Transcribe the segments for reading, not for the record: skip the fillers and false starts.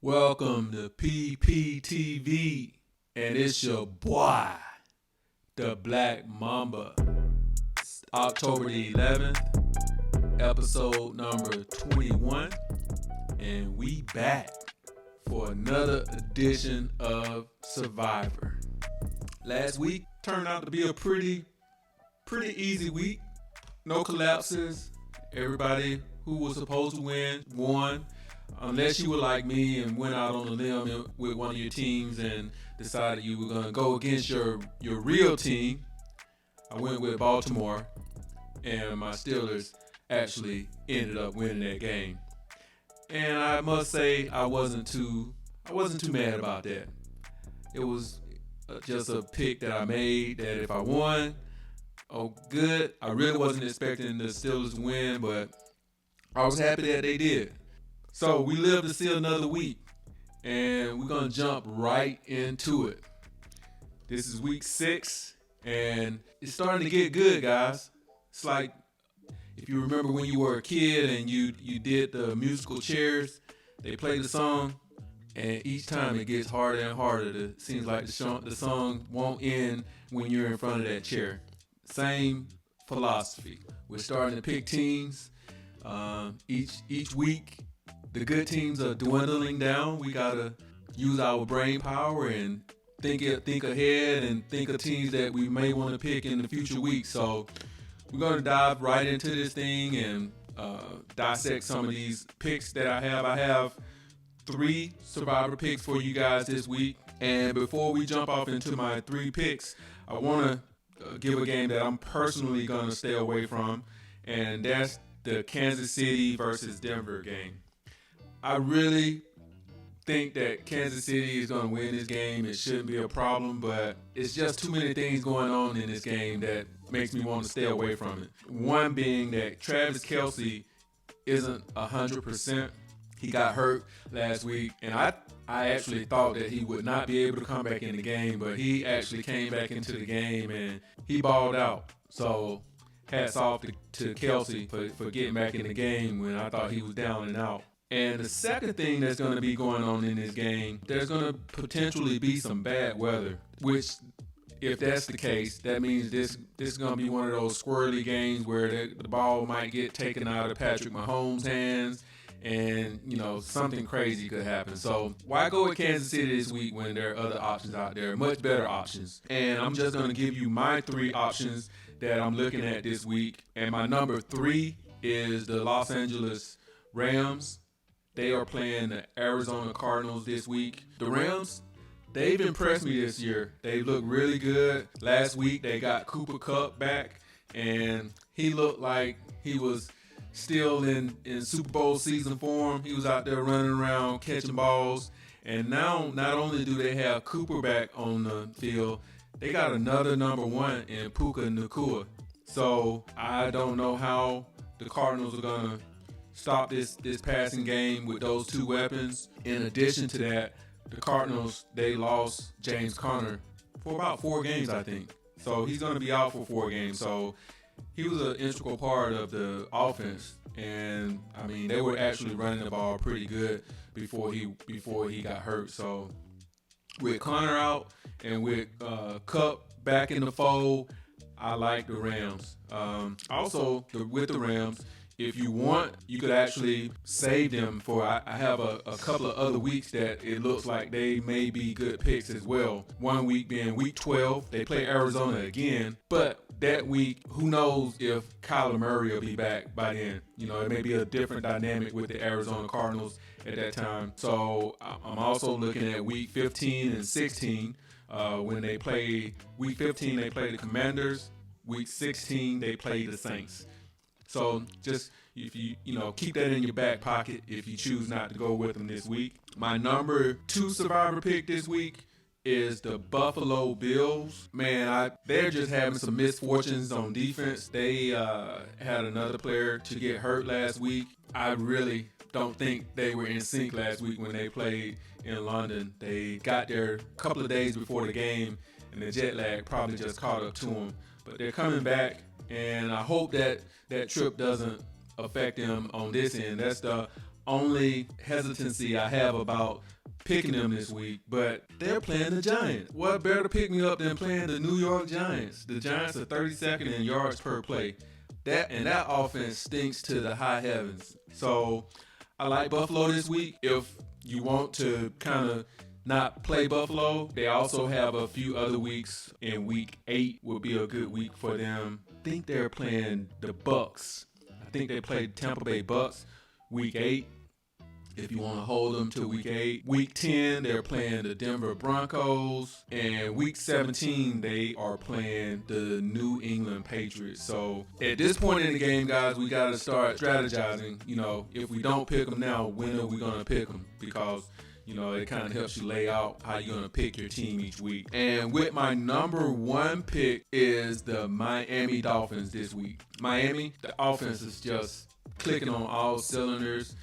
Welcome to PPTV, and it's your boy, the Black Mamba. It's October the 11th, episode number 21, and we back for another edition of Survivor. Last week turned out to be a pretty easy week. No collapses. Everybody who was supposed to win won. Unless you were like me and went out on a limb with one of your teams and decided you were going to go against your real team. I went with Baltimore, and my Steelers actually ended up winning that game. And I must say I wasn't too mad about that. It was just a pick that I made that if I won, oh good. I really wasn't expecting the Steelers to win, but I was happy that they did. So we live to see another week, and we're going to jump right into it. This is week 6, and it's starting to get good, guys. It's like if you remember when you were a kid and you did the musical chairs, they played the song, and each time it gets harder and harder. It seems like the song won't end when you're in front of that chair. Same philosophy. We're starting to pick teams each week. The good teams are dwindling down. We gotta use our brain power and think ahead and think of teams that we may want to pick in the future weeks. So we're gonna dive right into this thing and dissect some of these picks that I have. I have 3 Survivor picks for you guys this week. And before we jump off into my 3 picks, I want to give a game that I'm personally gonna stay away from, and that's the Kansas City versus Denver game. I really think that Kansas City is going to win this game. It shouldn't be a problem, but it's just too many things going on in this game that makes me want to stay away from it. One being that Travis Kelce isn't 100%. He got hurt last week, and I actually thought that he would not be able to come back in the game, but he actually came back into the game, and he balled out. So hats off to Kelce for getting back in the game when I thought he was down and out. And the second thing that's going to be going on in this game, there's going to potentially be some bad weather, which if that's the case, that means this is going to be one of those squirrely games where the ball might get taken out of Patrick Mahomes' hands and, something crazy could happen. So why go with Kansas City this week when there are other options out there, much better options? And I'm just going to give you my 3 options that I'm looking at this week. And my number 3 is the Los Angeles Rams. They are playing the Arizona Cardinals this week. The Rams, they've impressed me this year. They look really good. Last week, they got Cooper Kupp back, and he looked like he was still in Super Bowl season form. He was out there running around, catching balls. And now, not only do they have Cooper back on the field, they got another number 1 in Puka Nacua. So I don't know how the Cardinals are going to stop this passing game with those 2 weapons. In addition to that, the Cardinals, they lost James Conner for about 4 games, I think. So he's going to be out for 4 games. So he was an integral part of the offense. And, they were actually running the ball pretty good before he got hurt. So with Conner out and with Kupp back in the fold, I like the Rams. With the Rams, if you want, you could actually save them for, I have a couple of other weeks that it looks like they may be good picks as well. One week being week 12, they play Arizona again, but that week, who knows if Kyler Murray will be back by then. It may be a different dynamic with the Arizona Cardinals at that time. So I'm also looking at week 15 and 16. When they play week 15, they play the Commanders. Week 16, they play the Saints. So just if you keep that in your back pocket if you choose not to go with them this week. My number 2 Survivor pick this week is the Buffalo Bills. Man, they're just having some misfortunes on defense. They had another player to get hurt last week. I really don't think they were in sync last week when they played in London. They got there a couple of days before the game, and the jet lag probably just caught up to them. But they're coming back, and I hope that trip doesn't affect them on this end. That's the only hesitancy I have about picking them this week, but they're playing the Giants. What better to pick me up than playing the New York Giants? The Giants are 32nd in yards per play. That offense stinks to the high heavens. So I like Buffalo this week. If you want to kind of not play Buffalo, they also have a few other weeks, and week 8 will be a good week for them. I think they're playing the Bucks. I think they played Tampa Bay Bucks week 8. If you want to hold them to week 8. Week 10, they're playing the Denver Broncos. And week 17, they are playing the New England Patriots. So at this point in the game, guys, we got to start strategizing. You know, if we don't pick them now, when are we going to pick them? Because, you know, it kind of helps you lay out how you're going to pick your team each week. And with my number 1 pick is the Miami Dolphins this week. Miami, the offense is just clicking on all cylinders.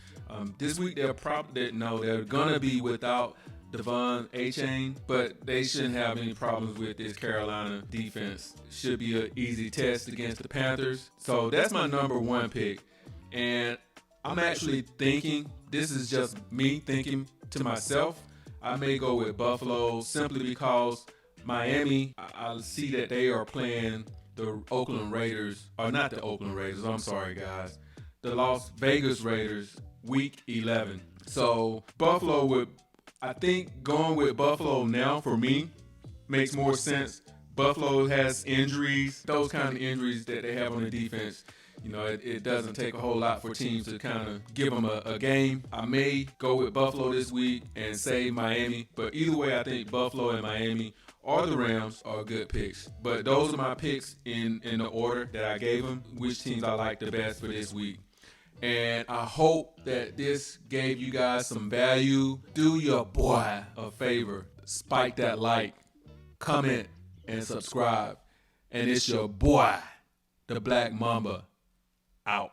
This week they're gonna be without Devon Achane, but they shouldn't have any problems with this Carolina defense. Should be an easy test against the Panthers. So that's my number 1 pick. And I'm actually thinking, this is just me thinking to myself, I may go with Buffalo simply because Miami, I see that they are playing the Oakland Raiders, or not the Oakland Raiders, I'm sorry guys, the Las Vegas Raiders, week 11. So Buffalo I think going with Buffalo now for me makes more sense. Buffalo has injuries, those kind of injuries that they have on the defense. You know, it doesn't take a whole lot for teams to kind of give them a game. I may go with Buffalo this week and save Miami, but either way, I think Buffalo and Miami or the Rams are good picks. But those are my picks in the order that I gave them, which teams I like the best for this week. And I hope that this gave you guys some value. Do your boy a favor. Spike that like, comment, and subscribe. And it's your boy, the Black Mamba, out.